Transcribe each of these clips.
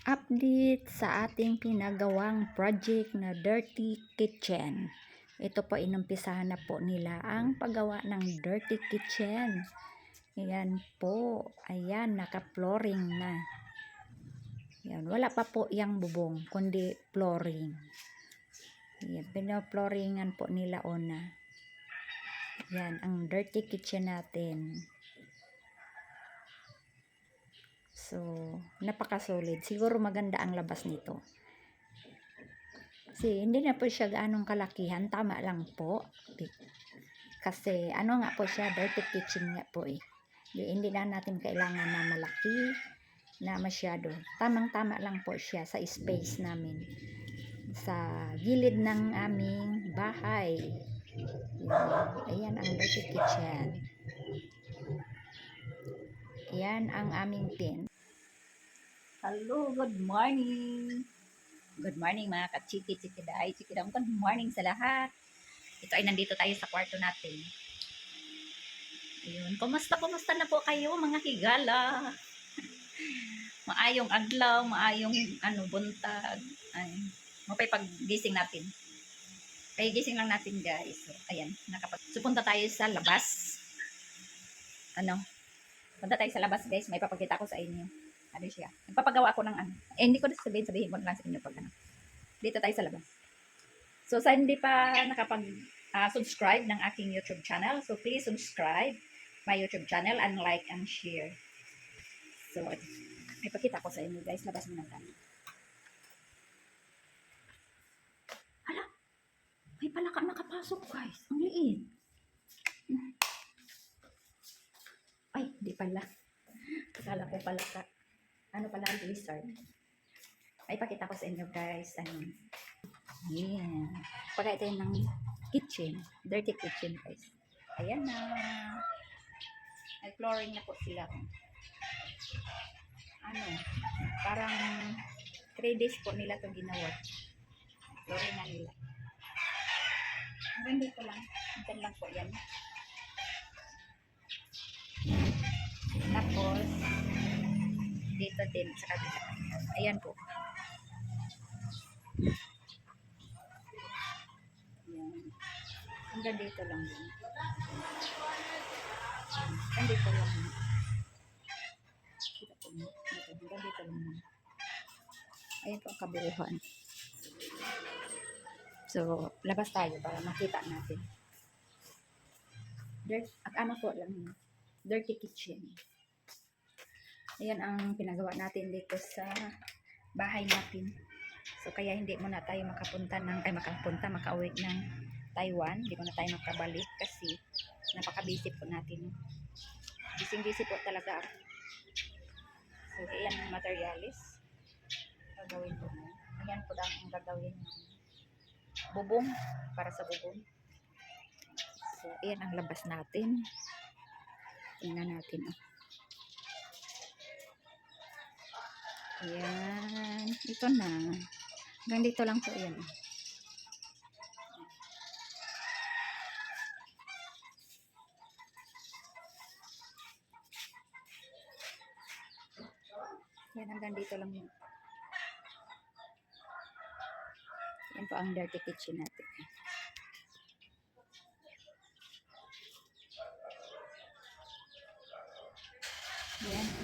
Update sa ating pinagawang project na Dirty Kitchen. Ito po, inumpisahan na po nila ang paggawa ng Dirty Kitchen. Ayan po. Ayan, naka-flooring na. Ayan, wala pa po yung bubong, kundi flooring. Ayan, pino-flooringan po nila una. Ayan, ang Dirty Kitchen natin. So, napaka-solid. Siguro maganda ang labas nito. Kasi hindi na po siya gaanong kalakihan. Tama lang po. Kasi ano nga po siya, dirty kitchen nga po eh. Hindi na natin kailangan na malaki na masyado. Tamang-tama lang po siya sa space namin. Sa gilid ng aming bahay. Ayan ang dirty kitchen. Ayan ang aming pin. Hello, good morning. Good morning mga ka-chiki-chikiday. Chikidam, good morning sa lahat. Ito ay nandito tayo sa kwarto natin. Ayun, kumusta na po kayo mga higala? Maayong adlaw, maayong buntag. Ay, mapay paggising natin. Kaya gising lang natin guys. So, ayan, punta tayo sa labas. Punta tayo sa labas guys. May papakita ko sa inyo. Ano siya? Nagpapagawa ako ng hindi ko na sabihin ko na lang sa inyo pag dito tayo sa labas. So, sa hindi pa nakapag-subscribe ng aking YouTube channel, so please subscribe my YouTube channel and like and share. So, ipakita ko sa inyo guys. Labas muna tayo. Hala! May palaka nakapasok guys. Ang liit. Ay, di pala. Akala ko palaka. Ano pala ang lizard? Ay, pakita ko sa inyo guys. Yeah. Pagka ito yung ng kitchen. Dirty kitchen guys. Ayan na. Ay, flooring na po sila. Parang 3 days po nila ito ginawa. Flooring na nila. Hanggang dito lang. Hanggang lang po yan. Tapos, dito din sa kabila. Ayan po. Ayan. Hanggang dito lang din. Hanggang dito lang. Hanggang dito lang. Ayan po ang kabuuhan. So, labas tayo para makita natin. Po lang. Dirty kitchen. Ayan ang pinagawa natin dito sa bahay natin. So, kaya hindi muna tayo makauwi ng Taiwan. Hindi muna tayo makabalik kasi napaka-busy po natin. Busy po talaga ako. So, ayan ang materialis. Gagawin po na. Ayan po lang ang gagawin ng bubong para sa bubong. So, ayan ang labas natin. Tingnan natin. Ayan. Ito na. Hanggang dito lang po yan. Yan, hanggang dito lang yun. Yan po ang dirty kitchen natin.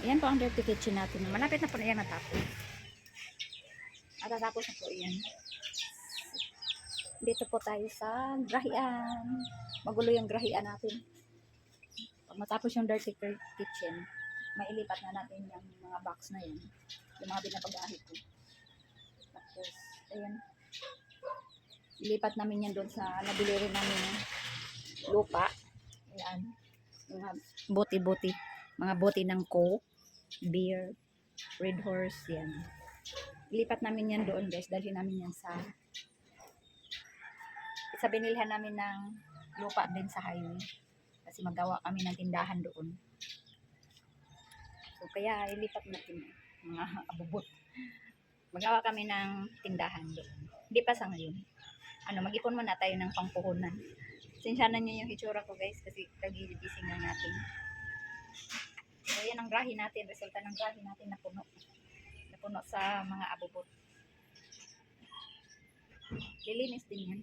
Yan po ang dirty kitchen natin. Malapit na po na yan matapos. Matatapos na po yan. Dito po tayo sa grahian. Magulo yung grahian natin. Pag matapos yung dirty kitchen, mailipat na natin yung mga box na yan. Yung mga binapag-ahit ko. Tapos, ayan. Ilipat namin yan doon sa nabili rin namin lupa. Ayan. Mga buti-buti. Mga buti ng Coke, beer, Red Horse, yan. Ilipat namin yan doon guys. Dalhin namin yan sa binilhan namin ng lupa din sa highway. Kasi magawa kami ng tindahan doon. So, kaya ilipat natin mga abubot. Magawa kami ng tindahan doon. Hindi pa sa ngayon. Mag-ipon muna tayo ng pangpuhunan. Sinsyanan nyo yung itsura ko guys kasi kagigising na natin. So, yan ang grahe natin. Resulta ng grahe natin na puno. puno sa mga abubot. Lilinis din yan.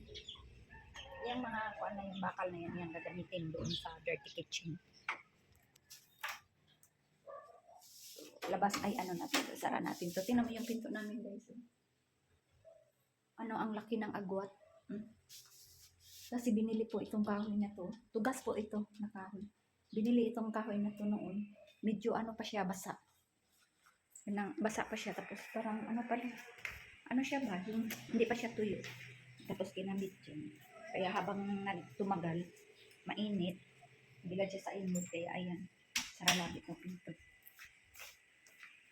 Yung mga kuan na yung bakal na yan gagamitin doon sa dirty kitchen. Labas ay ano natin, sara natin to. Tingnan mo yung pinto namin, guys. Ano, ang laki ng agwat. Kasi binili po itong kahoy na to. Tugas po ito na kahoy. Binili itong kahoy na to noon. Medyo ano pa siya, basa. Basa pa siya. Tapos parang ano pa rin. Ano siya ba? Yung, hindi pa siya tuyo. Tapos kinamit yun. Kaya habang tumagal, mainit, bilad siya sa inod. Kaya ayan, sara natin itong pinto.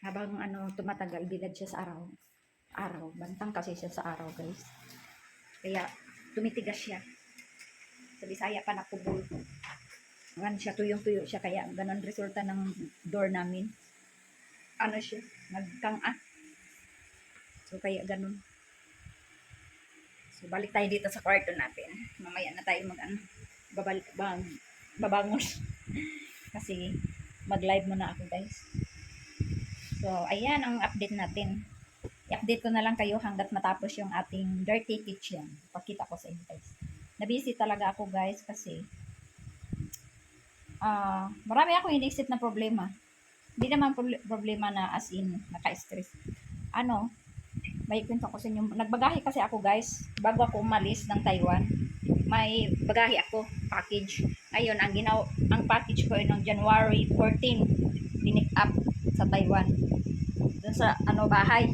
Habang ano tumatagal, bilad siya sa araw. Bantang kasi siya sa araw, guys. Kaya tumitigas siya. Sa Bisaya pa nakubol. Ganun siya, tuyong-tuyo siya. Kaya ganun resulta ng door namin. Ano siya, nagkang-a. So kaya ganun. So balik tayo dito sa kwarto natin. Mamaya na tayo babangos. Kasi mag-live muna ako, guys. So, ayan ang update natin. I-update ko na lang kayo hanggat matapos yung ating dirty kitchen. Pakita ko sa inyo, guys. Nabisi talaga ako, guys, kasi marami akong inisip na problema. Hindi naman problema na as in naka-stress. Ano, may kwento ko sa inyo. Nagbagahe kasi ako, guys, bago ako umalis ng Taiwan. May bagahe ako, package. Ngayon, ang package ko ay noong January 14, pinick up sa Taiwan. Doon sa bahay.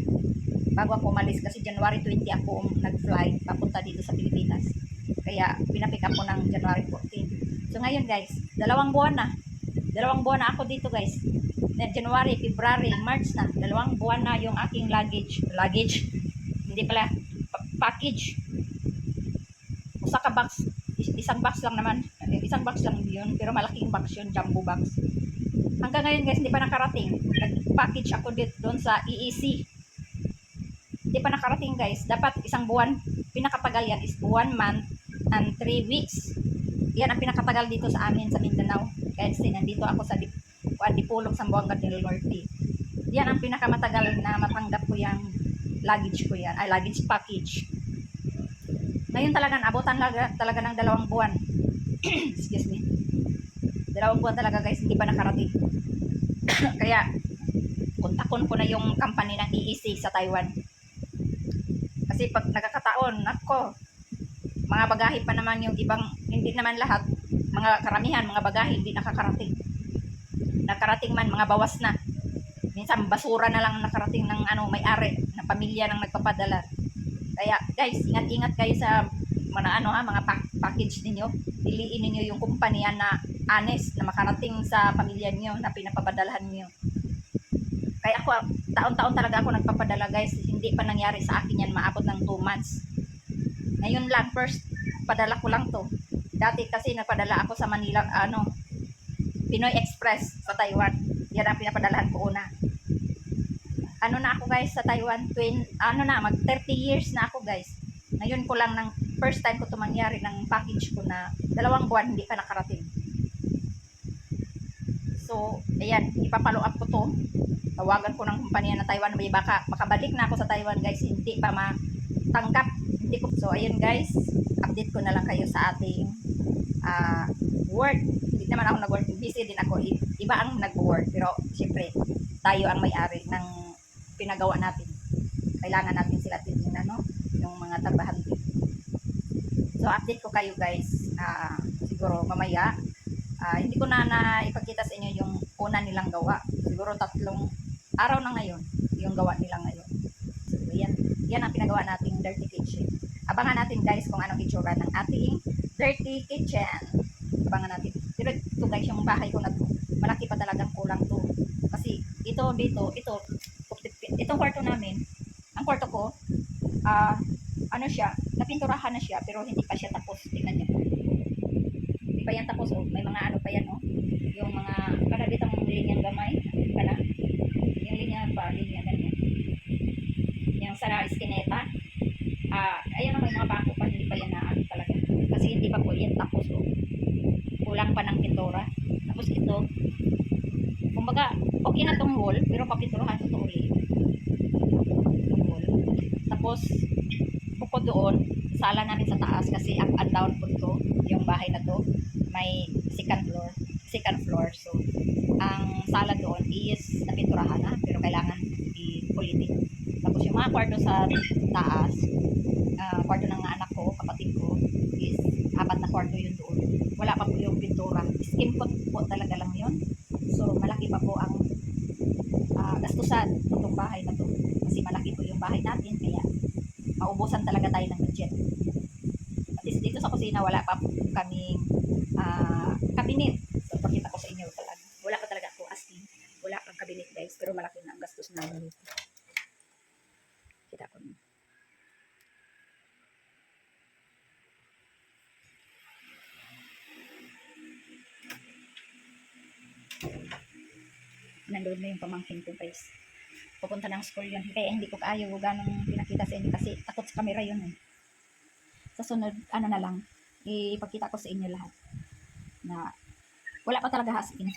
Bago ako umalis kasi January 20 ako nag-fly papunta dito sa Pilipinas. Kaya pinapick up ko ng January 14. So ngayon, guys, 2 buwan na. 2 buwan na ako dito, guys. January, February, March na. 2 buwan na yung aking luggage. Hindi pala package. Usa ka box, isang box lang naman. Isang box lang yun, pero malaking box yun, jumbo box. Hanggang ngayon, guys, hindi pa nakarating. Nag-package ako dito doon sa EEC. Hindi pa nakarating, guys. Dapat 1 buwan. Pinakatagal yan is 1 month and 3 weeks. Yan ang pinakatagal dito sa amin sa Mindanao. Kaya nandito ako sa Dipolog, Zamboanga del Norte. Yan ang pinakamatagal na matanggap ko yung luggage ko yan. Ay, luggage package. Ngayon talaga, naabotan talaga ng 2 buwan. Excuse me. 2 buwan talaga, guys, hindi pa nakarating. Kaya, kontakon ko na yung company ng EEC sa Taiwan. Kasi pag nagkakataon, nako, mga bagahe pa naman yung ibang, hindi naman lahat, mga karamihan, mga bagahe, hindi nakakarating. Nakarating man, mga bawas na. Minsan, basura na lang nakarating ng may-ari, ng pamilya ng nagpapadala. Kaya, guys, ingat-ingat kayo sa mga package ninyo. Piliin ninyo yung kumpanya na honest, na makarating sa pamilya niyo, na pinapapadalahan niyo. Kaya ako, taon-taon talaga ako nagpapadala, guys. Hindi pa nangyari sa akin yan, maabot ng 2 months. Ngayon lang, first, padala ko lang to. Dati kasi nagpadala ako sa Manila, Pinoy Express sa Taiwan. Yan ang pinapadalahan ko una. Ano na ako, guys, sa Taiwan, mag 30 years na ako, guys. Ngayon ko lang, first time ko ito mangyari ng package ko na 2 buwan hindi pa nakarating. So, ayan, ipapalo up ko to. Tawagan ko ng kumpanya na Taiwan, may makabalik na ako sa Taiwan, guys, hindi pa matanggap. So, ayun, guys, update ko na lang kayo sa ating work. Hindi naman ako nag-work, busy din ako. Iba ang nag-work, pero siyempre, tayo ang may-ari ng pinagawa natin. Kailangan natin sila tingnan, yung mga tabahan din. So, update ko kayo, guys. Siguro mamaya, hindi ko na ipakita sa inyo yung una nilang gawa. Siguro 3 araw na ngayon yung gawa nila ngayon. So, yan ang pinagawa nating dirty kitchen. Abangan natin, guys, kung anong itsura ng ating dirty kitchen. Abangan natin. Pero ito, guys, yung bahay ko na to, malaki pa talagang kulang to. Kasi itong kwarto namin, ang kwarto ko, napinturahan na siya, pero hindi pa siya tapos. Tingnan niyo. Hindi pa yan tapos, may mga pa yan, yung mga, kada ditang linyang gamay, yung linya ganyan. Yung sa iskineta, ayan may mga bako pa, hindi pa yan talaga. Kasi hindi pa po yan tapos, kulang pa ng pintura. Tapos ito, kumbaga, okay na tong wall, pero papinturahan ko ito ulit. pool. Tapos, bukod doon, sala namin sa taas kasi up and down po to, yung bahay na to. May second floor. So, ang sala doon is napinturahan na, pero kailangan i-kulitin. Tapos yung mga kwarto sa taas, kwarto ng anak ko, kapatid ko, is 4 na kwarto yun doon. Wala pa po yung pintura. Skim coat po talaga lang yun. So, malaki pa po ang gastusan itong bahay na to. Kasi malaki po yung bahay natin, kaya maubusan talaga tayo ng budget. At least dito sa kusina, wala pa po kaming cabinet. So, pakita ko sa inyo talaga. Wala pa talaga ako as in. Wala pang cabinet guys, pero malaki na ang gastos namin dito. Kita ko na. Nandun na yung pamangkin ko guys. Pupunta ng school yun. Kaya hindi ko kaayaw ganong pinakita sa inyo kasi takot sa camera yun eh. Sa sunod, ano na lang, ipakita ko sa inyo lahat na wala pa talaga as in.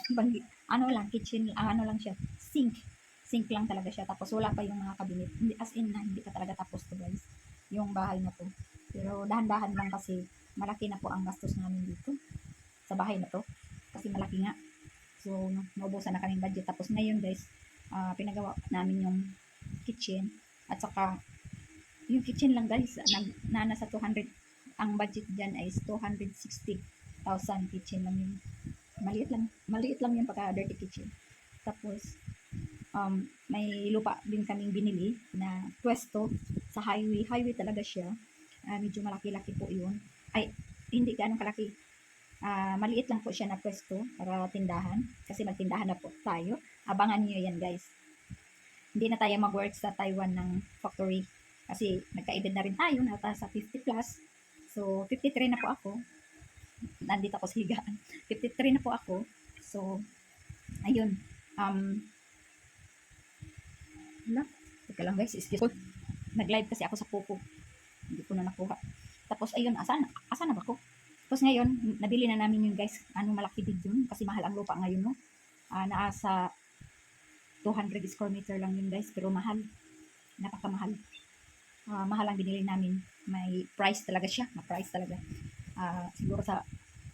Ano lang, kitchen, ano lang siya, sink. Sink lang talaga siya. Tapos wala pa yung mga cabinet. As in na, hindi pa talaga tapos to guys. Yung bahay na to. Pero dahan-dahan lang kasi malaki na po ang gastos namin dito sa bahay na to. Kasi malaki nga. So, naubusan na kaming budget. Tapos ngayon guys, pinagawa namin yung kitchen. At saka, yung kitchen lang guys, na nasa 200, ang budget dyan ay 260,000 kitchen lang yun. Maliit lang yung pagka-dirty kitchen. Tapos, may lupa din kaming binili na pwesto sa highway. Highway talaga siya. Medyo malaki-laki po yun. Ay, hindi ganong kalaki. Maliit lang po siya na pwesto para tindahan. Kasi magtindahan na po tayo. Abangan niyo yan guys. Hindi na tayo mag-work sa Taiwan ng factory. Kasi nagka-edad na rin tayo, nata sa 50 plus. So, 53 na po ako. Nandito ako sa higaan. 53 na po ako. So, ayun. Teka lang guys, excuse ko. Nag-live kasi ako sa Popo. Hindi ko na nakuha. Tapos, ayun, asan na ba ko? Tapos ngayon, nabili na namin yun guys. Malaki din yun. Kasi mahal ang lupa ngayon, no? Naasa 200 square meter lang yun guys. Pero mahal. Napakamahal. Mahal ang binili namin. May price talaga siya. May price talaga. Siguro sa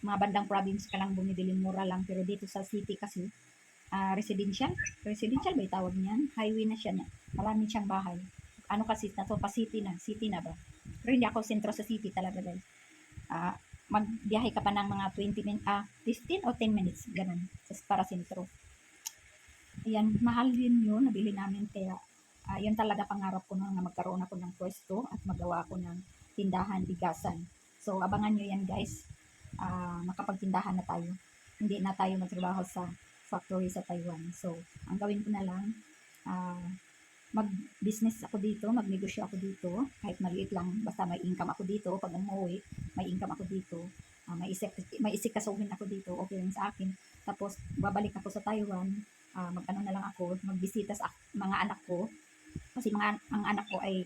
mga bandang province ka lang bumibili, mura lang. Pero dito sa city kasi, residential ba tawag niyan? Highway na siya na. Marami siyang bahay. Ano kasi na to, pa city na ba? Pero hindi ako sentro sa city talaga guys. Magbiyahe ka pa ng mga 20 minutes, 15 o 10 minutes, ganun, para sentro. Ayan, mahal din yun, nabili namin, kaya yun talaga pangarap ko na magkaroon ako ng pwesto at magawa ako ng tindahan, bigasan. So, abangan nyo yan guys, makapagtindahan na tayo. Hindi na tayo magtrabaho sa factory sa Taiwan. So, ang gawin ko na lang, mag-business ako dito, magnegosyo ako dito, kahit maliit lang, basta may income ako dito, pag umuwi, may income ako dito, may isikasuhin ako dito, okay lang sa akin. Tapos, babalik ako sa Taiwan, mag-ano na lang ako, magbisita sa mga anak ko, kasi mga anak ko ay,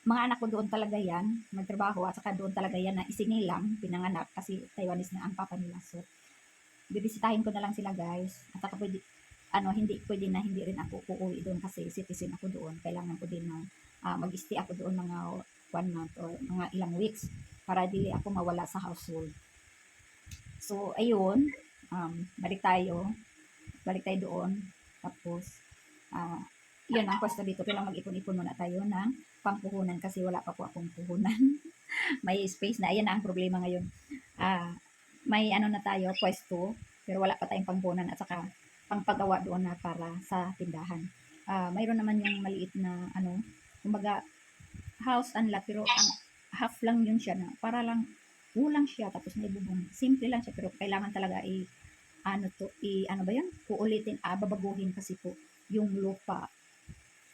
mga anak ko doon talaga yan, magtrabaho, at saka doon talaga yan na isinilang, pinanganak, kasi Taiwanese na ang papa nila. So, bibisitahin ko na lang sila guys, at saka pwede, hindi pwede na hindi rin ako uuwi doon kasi citizen ako doon. Kailangan ko din na mag-stay ako doon mga 1 month or mga ilang weeks para dili ako mawala sa household. So, ayun, balik tayo doon. Tapos, yun ang pwesto dito. Kailangan mag-ipon-ipon muna tayo ng pangpuhunan kasi wala pa po akong puhunan. May space na. Ayan na ang problema ngayon. May ano na tayo, pwesto, pero wala pa tayong pangpuhunan at saka pangpagawa doon na para sa tindahan. Mayroon naman yung maliit na kumbaga house and lot, pero ang half lang yun siya na para lang ulang siya tapos may bubong. Simple lang siya pero kailangan talaga ano ba yun? Uulitin, babaguhin kasi po yung lupa.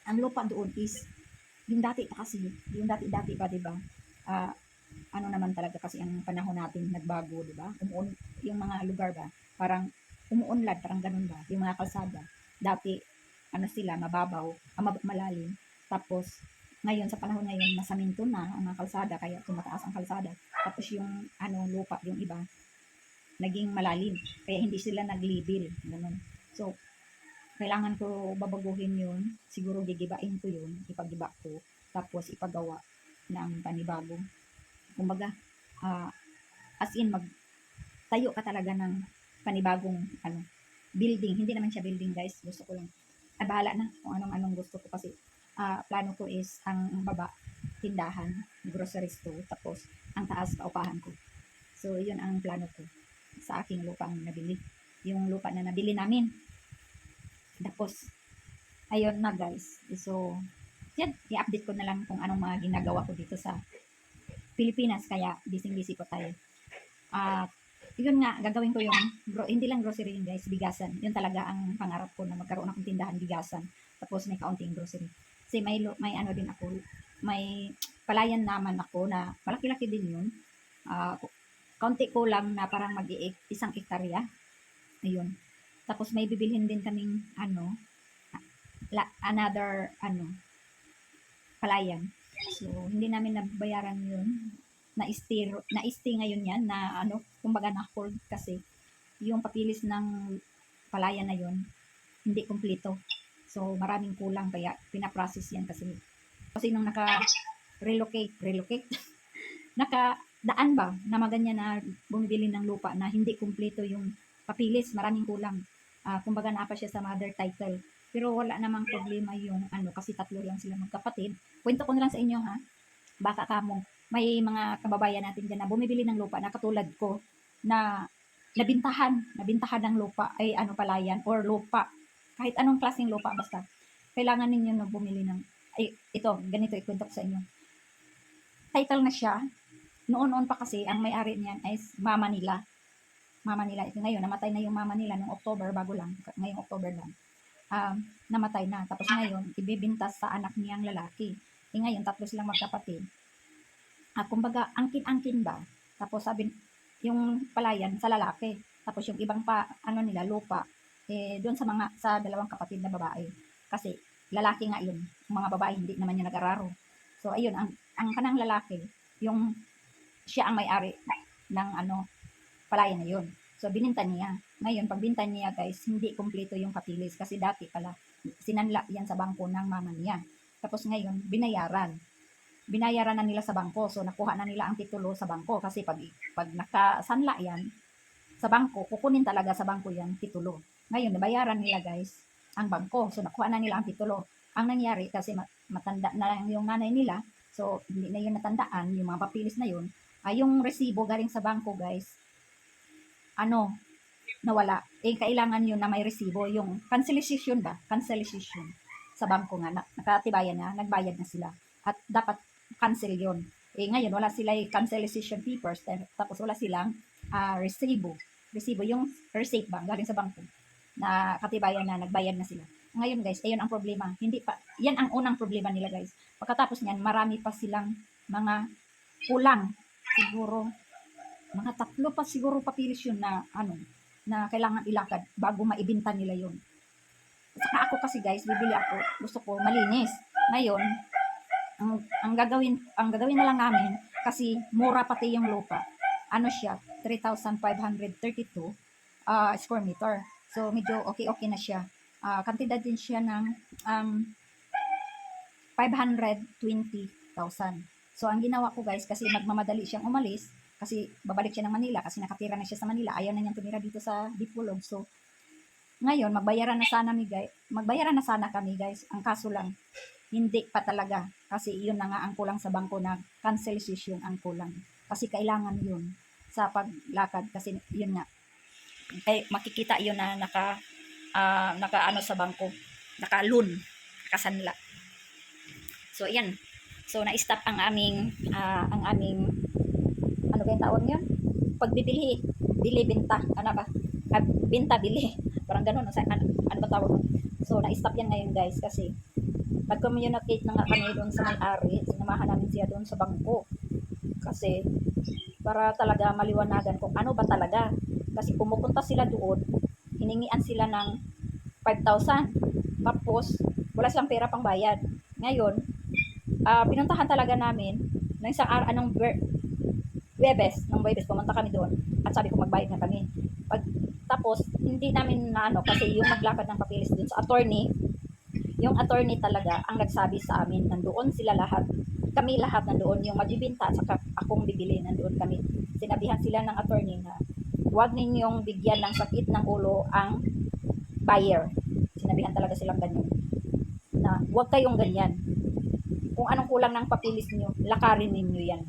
Ang lupa doon is yung dati pa kasi, yung dati pa, 'di ba? Ano naman talaga kasi ang panahon natin nagbago, 'di ba? Yung mga lugar ba, parang umuunlad, parang ganun ba, yung mga kalsada. Dati, sila, mababaw, malalim. Tapos, ngayon, sa panahon ngayon, masaminto na ang mga kalsada, kaya tumataas ang kalsada. Tapos yung, lupa, yung iba, naging malalim. Kaya hindi sila naglibil. Ganun. So, kailangan ko babaguhin yun. Siguro gigibain ko yun, ipagiba ko, tapos ipagawa ng panibagong. Kumbaga, ah, as in, magtayo ka talaga ng panibagong, building. Hindi naman siya building, guys. Gusto ko lang, bahala na kung anong gusto ko kasi, plano ko is, ang baba, tindahan, grocery store, tapos, ang taas, paupahan ko. So, yun ang plano ko sa aking lupa ang nabili. Yung lupa na nabili namin. Tapos, ayun na guys. So, yan, i-update ko na lang kung anong mga ginagawa ko dito sa Pilipinas. Kaya, busy-busy ko tayo. At, yun nga, gagawin ko yung, hindi lang grocery yun guys, bigasan. Yun talaga ang pangarap ko na magkaroon akong tindahan bigasan. Tapos may kaunting grocery. Kasi may ano din ako, may palayan naman ako na malaki-laki din yun. Kaunti ko lang na parang isang ektarya. Ayun. Tapos may bibilhin din kaming another palayan. So hindi namin nabayaran yun. Na-stay ngayon yan na kumbaga na hold kasi yung papilis ng palayan na yun hindi kumpleto. So maraming kulang kaya pinaprocess yan kasi nung relocate nakadaan ba na maganyan na bumibili ng lupa na hindi kumpleto yung papilis, maraming kulang. Kumbaga naapa siya sa mother title. Pero wala namang problema yung kasi tatlo lang sila magkapatid. Kwento ko na lang sa inyo ha. Baka kamo, may mga kababayan natin dyan na bumibili ng lupa na katulad ko na nabintahan ng lupa ay palayan or lupa. Kahit anong klaseng lupa basta. Kailangan ninyo na bumili ng ito, ganito ikwento ko sa inyo. Title na siya. Noon pa kasi ang may-ari niyan ay mama nila. Ito ngayon, namatay na yung mama nila noong October, bago lang, ngayong October lang. Namatay na. Tapos ngayon, ibibintas sa anak niyang lalaki. Ngayon, tatlo silang magkapatid. Kumbaga, angkin-angkin ba? Tapos sabi, yung palayan sa lalaki. Tapos yung ibang nila, lupa, doon sa dalawang kapatid na babae. Kasi, lalaki nga yun. Yung mga babae, hindi naman yung nag-araro. So, ayun, ang kanang lalaki, yung siya ang may-ari ng palayan na yun. So, bininta niya. Ngayon, pagbinta niya, guys, hindi kumpleto yung papilis. Kasi dati pala, sinanla yan sa bangko ng mama niya. Tapos ngayon, binayaran na nila sa bangko. So, nakuha na nila ang titulo sa bangko. Kasi pag nakasanla yan sa bangko, kukunin talaga sa bangko yan titulo. Ngayon, nabayaran nila, guys, ang bangko. So, nakuha na nila ang titulo. Ang nangyari, kasi matanda na yung nanay nila, so, hindi na yun natandaan, yung mga papilis na yun, yung resibo galing sa bangko, guys, nawala. Kailangan yun na may resibo, yung cancellation sa bangko nga, nakatibayan na, nagbayad na sila. At dapat cancel yun. Ngayon, wala sila cancellation papers, tapos wala silang resibo. Resibo, yung receipt ba, galing sa bangko, na katibayan na, nagbayad na sila. Ngayon, guys, ayun ang problema. Hindi pa, yan ang unang problema nila, guys. Pagkatapos niyan, marami pa silang mga kulang. Siguro, mga 3 pa siguro papilis yun na na kailangan ilakad bago maibenta nila yun. Saka ako kasi guys, bibili ako, gusto ko malinis. Ngayon, ang gagawin na lang namin kasi mura pati yung lupa. Siya, 3,532 square meter. So medyo okay na siya. Kantidad din siya ng 520,000. So ang ginawa ko guys, kasi magmamadali siyang umalis, kasi babalik siya ng Manila, kasi nakatira na siya sa Manila, ayaw na niyang tumira dito sa Dipolog. So ngayon, magbayaran na sana kami guys. Ang kaso lang, hindi pa talaga, kasi yun na nga ang kulang sa bangko, na cancellation ang kulang, kasi kailangan yun sa paglakad, kasi yun nga, makikita yun na naka sa bangko, naka-loan, nakasanla. So ayan, so na-stop ang aming ano ba yung tawag yun? Pagbibili, bili-binta, binta-bili, parang ganun, ano ba tawag? So na-stop yan ngayon guys, kasi nag-communicate na nga kami doon sa may-ari, sinamahan namin siya doon sa bangko, kasi para talaga maliwanagan kung ano ba talaga, kasi pumupunta sila doon, hiningian sila ng 5,000, tapos wala silang pera pang bayad. Ngayon, pinuntahan talaga namin ng isang Webes pumunta kami doon, at sabi ko magbayad na kami. Tapos, hindi namin na ano, kasi yung naglakad ng papilis dun sa attorney, yung attorney talaga ang nagsabi sa amin, nandoon sila lahat. Kami lahat nandoon, yung magbibinta at saka akong bibili, nandoon kami. Sinabihan sila ng attorney na huwag ninyong bigyan ng sakit ng ulo ang buyer. Sinabihan talaga silang ganyan. Na huwag kayong ganyan. Kung anong kulang ng papilis niyo, lakarin ninyo yan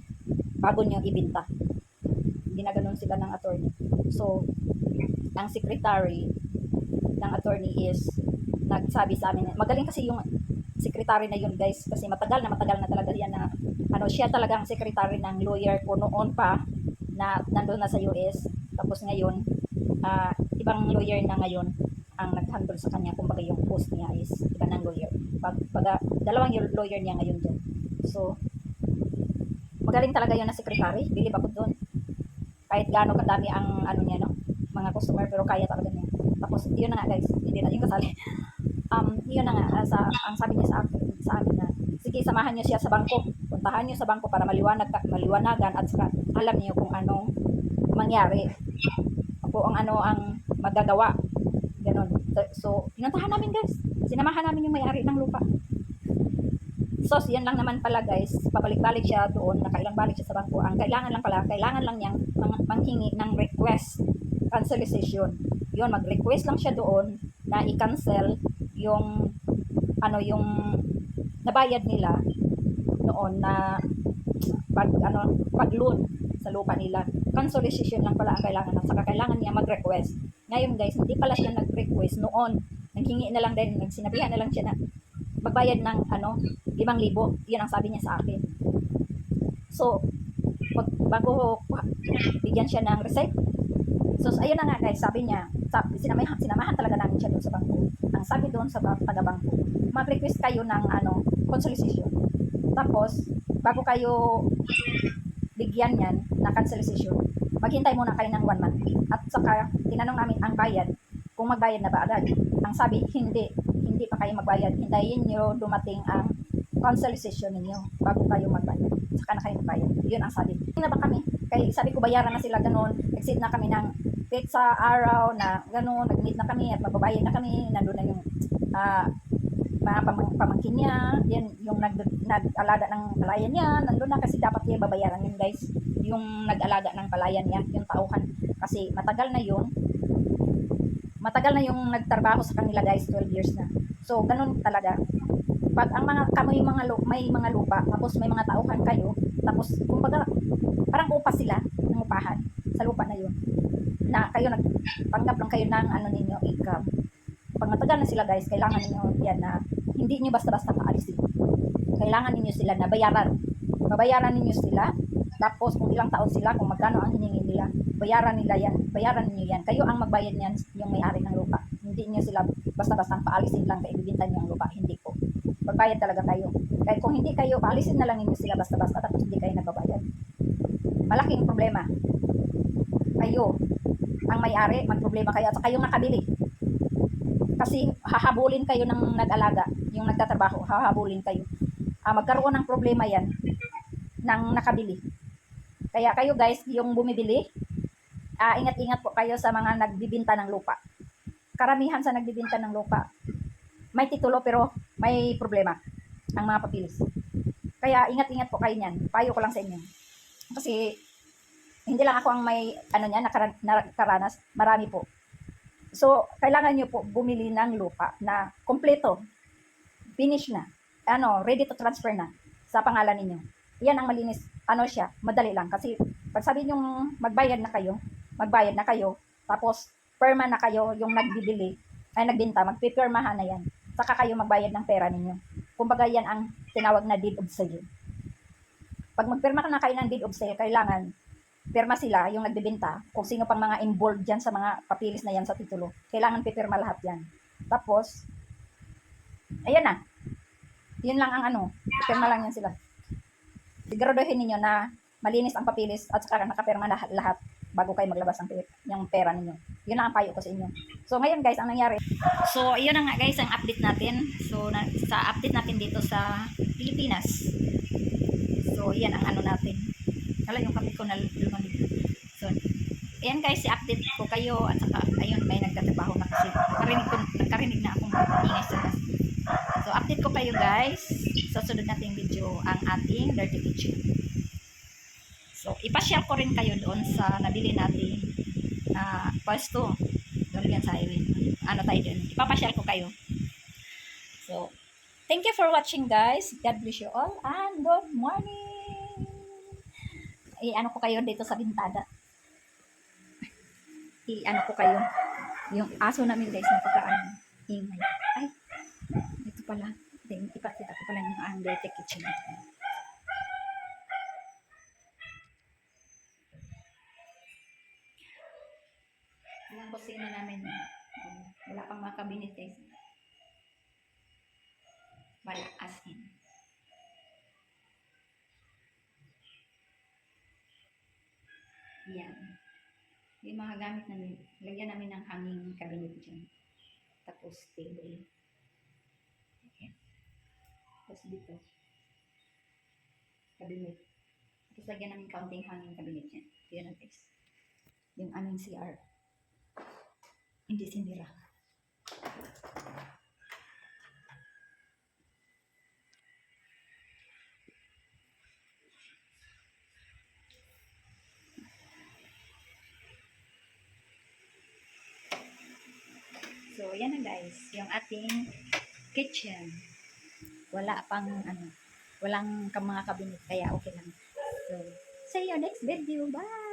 bago niyo ibinta. Hindi na ganun sila ng attorney. So, ang secretary ng attorney is nagsabi sa amin, magaling kasi yung secretary na yun guys, kasi matagal na talaga yan na, ano, siya talaga ang secretary ng lawyer ko noon pa, na nandun na sa US, tapos ngayon, ibang lawyer na ngayon, ang nag-handle sa kanya, kumbaga yung post niya is, iba ng lawyer, dalawang yung lawyer niya ngayon dun. So, magaling talaga yun na secretary, bilib ako dun, kahit gaano kadami ang, ano niya, no, mga customer, pero kaya talaga niya. Tapos, yun na nga guys, hindi na yung kasali. Yun na nga, ang sabi niya sa amin na, sige, samahan niyo siya sa bangko. Puntahan niyo sa bangko para maliwanagan at saka alam niyo kung anong mangyari. Kung ano ang magagawa. Ganon. So, pinuntahan namin guys. Sinamahan namin yung may-ari ng lupa. So, yan lang naman pala guys. Pabalik-balik siya doon, nakailang balik siya sa bangko. Ang kailangan lang niyang manghingi ng request, cancellation. Yun, mag-request lang siya doon na i-cancel yung yung nabayad nila noon na pag loan sa lupa nila. Cancellation lang pala ang kailangan, at saka kailangan niya mag-request. Ngayon guys, hindi pala siya nag-request noon. Naghingi na lang din, nagsinabihan na lang siya na magbayad ng 5,000. Yun ang sabi niya sa akin. So, bago bigyan siya ng receipt. So, ayun na nga guys, sabi niya, sinamahan talaga namin siya doon sa bangko. Ang sabi doon sa taga-bangko, mag-request kayo ng cancellation. Tapos, bago kayo bigyan yan na cancellation, maghintay muna kayo ng 1 month. At saka, tinanong namin ang bayad, kung magbayad na ba agad. Ang sabi, hindi pa kayo magbayad. Hintayin nyo dumating ang cancellation ninyo bago kayo magbayad. Saka na kayo magbayad. Yun ang sabi. Hindi na ba kami? Kaya sabi ko, bayaran na sila ganun. Exit na kami ng pizza araw na ganun. Nag-meet na kami at magbabayad na kami. Nandun na yung mga pamangkin niya. Yan, yung nag-alaga ng palayan niya. Nandun na kasi dapat niya babayaran yun guys. Yung nag-alaga ng palayan niya, yung tauhan. Kasi matagal na yung nagtrabaho sa kanila guys, 12 years na. So, ganun talaga. Pag ang may mga lupa, tapos may mga tauhan kayo, tapos kumbaga parang upa sila, ng upahan sa lupa na yun. Na kayo nagtanggap lang kayo ng ninyo income. Pag matagal na sila guys, kailangan niyo yan na hindi niyo basta-basta paalisin. Kailangan niyo sila na bayaran. Babayaran niyo sila. Tapos kung ilang taon sila, kung magkano ang hiningi nila, bayaran nila yan. Bayaran niyo yan. Kayo ang magbayad niyan, yung may-ari ng lupa. Hindi niyo sila basta-basta paalisin lang kaya ibibinta niyo ang lupa. Hindi po. Magbayad talaga kayo. Kaya kung hindi kayo, paalisin na lang niyo sila basta-basta tapos hindi kayo nagbabayad. Malaking problema. Kayo, ang may-ari, magproblema kayo at saka yung nakabili. Kasi hahabulin kayo ng nag-alaga, yung nagtatrabaho, hahabulin kayo. Magkaroon ng problema yan ng nakabili. Kaya kayo guys, yung bumibili, ingat-ingat po kayo sa mga nagbibinta ng lupa. Karamihan sa nagbibinta ng lupa, may titulo pero may problema ang mga papilis. Kaya ingat-ingat po kayo niyan. Payo ko lang sa inyo. Kasi hindi lang ako ang may nakaranas, marami po. So, kailangan nyo po bumili ng lupa na kompleto, finish na, ready to transfer na sa pangalan ninyo. Yan ang malinis, siya, madali lang. Kasi pag sabi nyo magbayad na kayo, tapos perma na kayo, yung nagbinta, magpipirmahan na yan. Saka kayo magbayad ng pera ninyo. Kumbaga yan ang tinawag na deed of sale. Pag magpirma na kayo ng deed of sale, kailangan pirma sila, yung nagbibenta, kung sino pang mga involved dyan sa mga papilis na yan sa titulo. Kailangan pipirma lahat yan. Tapos, ayan na. Yun lang ang pipirma lang yan sila. Siguraduhin ninyo na malinis ang papilis at saka nakapirma lahat bago kayo maglabas ng pera ninyo. Yun lang ang payo ko sa inyo. So, ngayon guys, ang nangyari. So, yun na nga guys, ang update natin. So, sa update natin dito sa Pilipinas. So, yan ang natin. Wala yung kapit ko na lumamig. So, ayan guys, i-update ko kayo at saka ayun may nagtatrabaho na kasi nagkarinig na akong ingay sa gas. So update ko kayo guys sa sunod nating video ang ating dirty kitchen. So ipa-share ko rin kayo doon sa nabili nating pwesto. Doon yan sa highway. Ano tayo dun? Ipapa-share ko kayo. So thank you for watching guys. God bless you all and good morning. Ano ko kayo dito sa bintana. Ano ko kayo. Yung aso namin guys, napaka ingay. Ay, ito pala. Ipakita ko pala yung ang dirty kitchen. Ang kusina namin, wala pang mga cabinet guys. Wala as in. Yan. Yung mga gamit namin, lagyan namin ng hanging cabinet dyan. Tapos table. Okay. Tapos dito, cabinet. Tapos lagyan namin counting hanging cabinet dyan. Yan ang guys. Yung aming CR. Hindi sinira. So, yan na guys. Yung ating kitchen. Wala pang walang mga cabinet kaya okay lang. So, see you next video. Bye!